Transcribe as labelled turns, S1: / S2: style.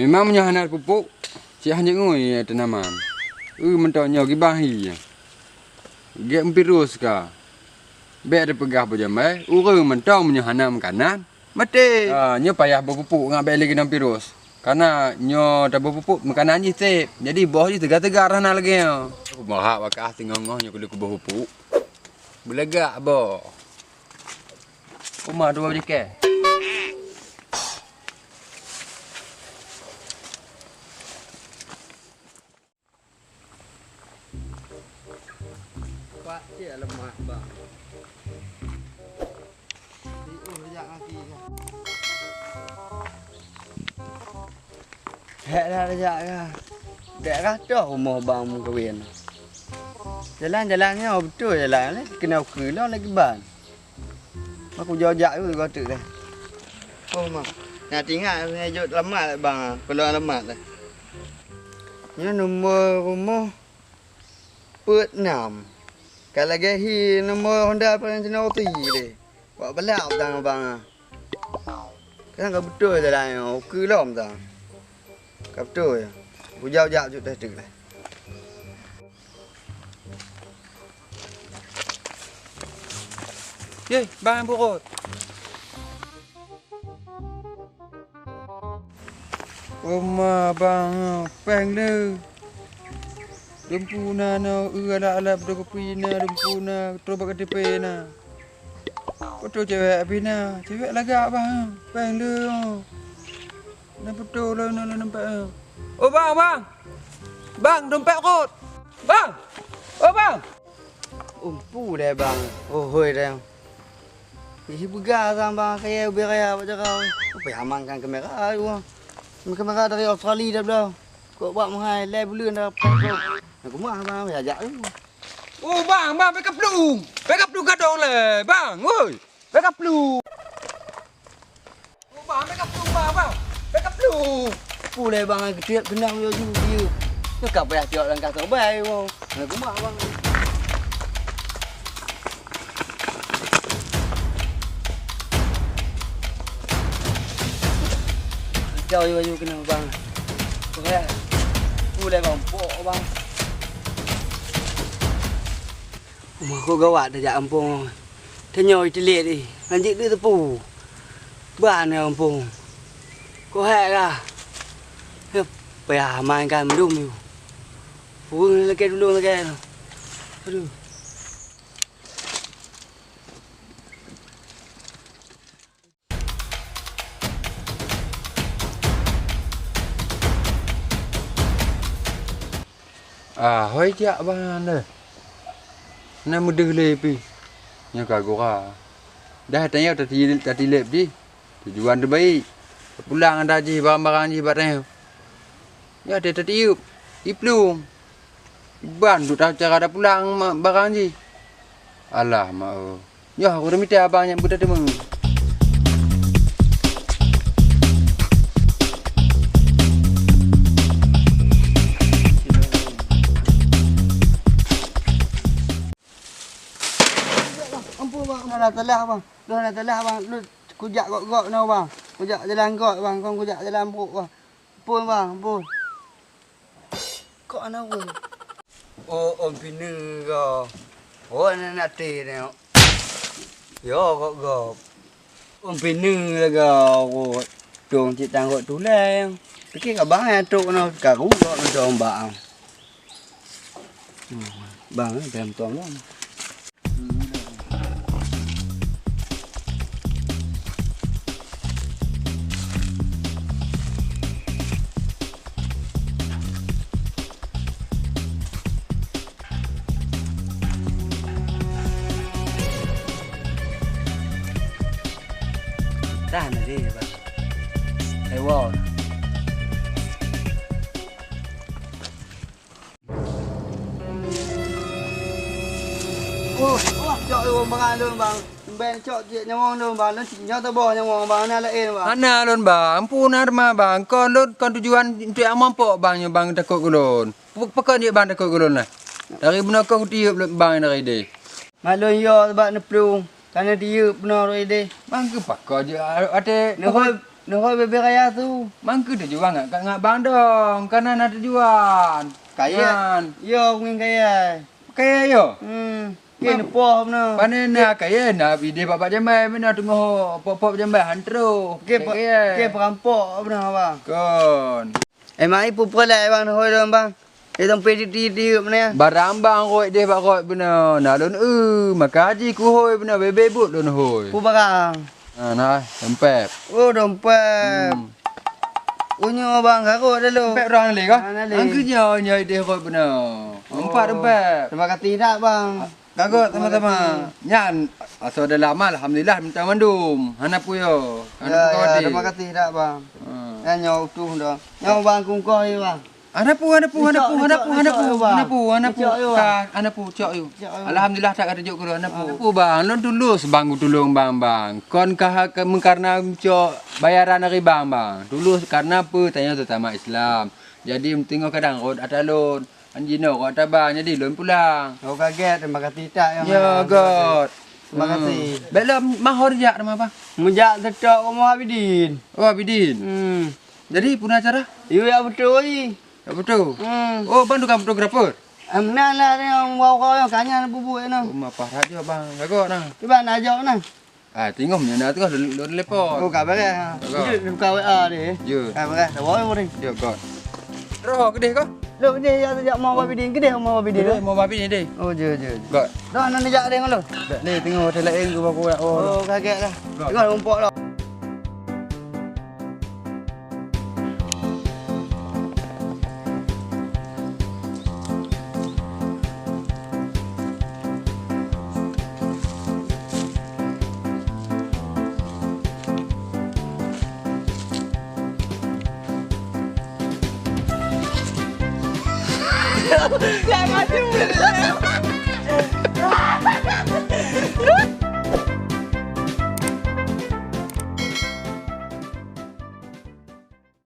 S1: Memang menyahanat pupuk. Cik hanya ngoi tanaman. Mentonya gibahi. Gek empirus ka. Bek ada pegah berjamai. Mentong menyahanat makanan. Mati. Nyo payah berpupuk ngak bek lagi nam pirus. Karena nyo tak berpupuk makanan je sip. Jadi boh je tegar-tegar nah lagi. Aku mahak wakah tinggal-ngah nyo kudu berpupuk. Belegak boh. Rumah dua je.
S2: Pak cik lemak bang. Rejak kaki kan. Hek dah rejak kan. Dek kata rumah bang kahwin. Jalan-jalannya betul jalan ni. Kena ukur lah lagi ban. Aku jauh-jauh tu kata dah. Oh mak. Nak tinggal ngejut lemak lah bang. Keluar lemak lah. Ni nombor rumah Put 6. Kalau gahi nombor Honda Pensionati dia. Buat belak tang bang. Kan enggak betul jalan. Okey lah tang. Enggak betul ya. Jauh-jauh tu dah tu lah.
S1: Ye, bang burut. Rumah bang peng le. Dempuna na ala pada kopina dempuna troba KTP na. Betul cewek bina, cewek lagak bang. Peng le. Nak betul lah nak nampak. Oh bang. Bang dompet kot. Bang. Oh bang.
S2: Umpu dah bang. Oh hoi dah. Ih begar sang bang kaya beraya macam kau. Apa amankan kamera tu. Kamera dari Australia dah belah. Kau buat mahal live bulan dah pakai. Aku mah bang ajak tu.
S1: Oh bang, backup dulu. Backup dulu gadong le. Bang, oi. Backup dulu. Oh bang, backup dulu bang. Backup dulu.
S2: Pulai bang ketiak benang yo dia. Tu kau payah tiok dan kata baik bang. Aku mah bang. Jauh yo kena bang. Pokoknya pulai bang pok bang. Rumah aku gawat dah jak kampung. Tenyo telit ni. Lanjut dia tepu. Ban dia kampung. Kau hak kah? Payah mainkan mendum tu. Pun lagi dulu lagi. Aduh.
S1: Hoi jak bang le. Nak mudah lepi. Nya kagora. Dah tanya tadi lep di. Tujuan terbaik. Pulang anda je barang-barang je barang. Ya dia tadi iplung. Ban tu tak cara dah pulang barang je. Alah mau. Ya aku dah minta abang yang budak temu.
S2: Dah telah bang. Dah telah bang. Lu kujak gok-gok no bang. Kujak jalan gok bang. Kau kujak jalan buruk bang. Pun bang, pun. Kok ana rum. Om pina ke. Oh nak teh ni. Yo gok-gok. Om pina lah ke. Oh. Dong cik tangkok tulang. Fikir kat bang yang tok no karu gok no dong bang. Bang dalam tuang bang. Tahan na dia bang. Wow. Cok lu bang lu bang. Ben cok je nyawang lu bang. Lu nyok tu boh nyawang bang na lain bang.
S1: Ana lon bang, pun arma bang. Kon lon kon tujuan untuk yang mampu bang yang bang takut gulon. Pekon dia bang takut gulon lah. Dari benar kau tiup bang dari dia.
S2: Malun yo sebab ne plung. Karena dia benar dia.
S1: Bang ke pakar je ada.
S2: Noh bebe kaya tu.
S1: Mangke dia jual enggak? Kat ngak bang dong. Kanan ada jual.
S2: Kaya.
S1: Kan.
S2: Yo ngin kaya.
S1: Kaya yo.
S2: Kini poh benar.
S1: Panena kaya na bide bapak jambai mana tengok pop-pop jambai hantro.
S2: Ke perampok benar bang.
S1: Kon.
S2: Mai pupuk lah bang noh dong bang. Tong PDT mana?
S1: Barang bang koi dia bak koi benar. Na lon makaji ku hoi benar bebe but lon hoi.
S2: Pu barang.
S1: Nah, dompet.
S2: Oh dompet. Unyo bang garuk dah lu.
S1: Dompet orang ni kah?
S2: Orang ni.
S1: Angkunya nyai dia koi benar. Empat dompet.
S2: Terima kasih tak bang.
S1: Kagak teman-teman. Nyan asal dah lama alhamdulillah minta mandum. Hana puyo.
S2: Ya, terima kasih tak bang. Ya nyau tu dah. Nyau bang kungkoh ni bang.
S1: Ana pu. Cok you. Alhamdulillah tak ada juk ana pu. Pu bang, lon tulus bang tolong bang. Kon kah karena cok bayaran dari bang. Tulus karena apa? Tanya terutama Islam. Jadi tengok kadang rod atalon. Anjino kau tak bang, jadi lon pulang.
S2: Kau kaget, terima kasih tak.
S1: Ya God.
S2: Terima kasih.
S1: Belum mahor jak nama bang.
S2: Mujak tetok rumah Abidin.
S1: Oh Abidin. Jadi punya acara?
S2: Ya betul ni.
S1: Tak betul. Oh bang tukang fotografer.
S2: Amna lah ni orang kau yang kanya bubuk ni.
S1: Oh mapah raja bang. Kagak nah.
S2: Cuba nak ajak mana?
S1: Tengok mana tu lon lepot.
S2: Oh kabar ah. Jut buka WA ni.
S1: Jut.
S2: Kabar dah bawa ni.
S1: Ya God. Roh gede kau?
S2: Lu ni ajak mau Abidin gede mau Abidin.
S1: Gede mau babi ni deh.
S2: Oh je.
S1: God.
S2: Dah nak ajak dia lu.
S1: Tak ni tengok hotel lain ke aku.
S2: Oh kaget lah. Tengok rumput lah. Jangan mati.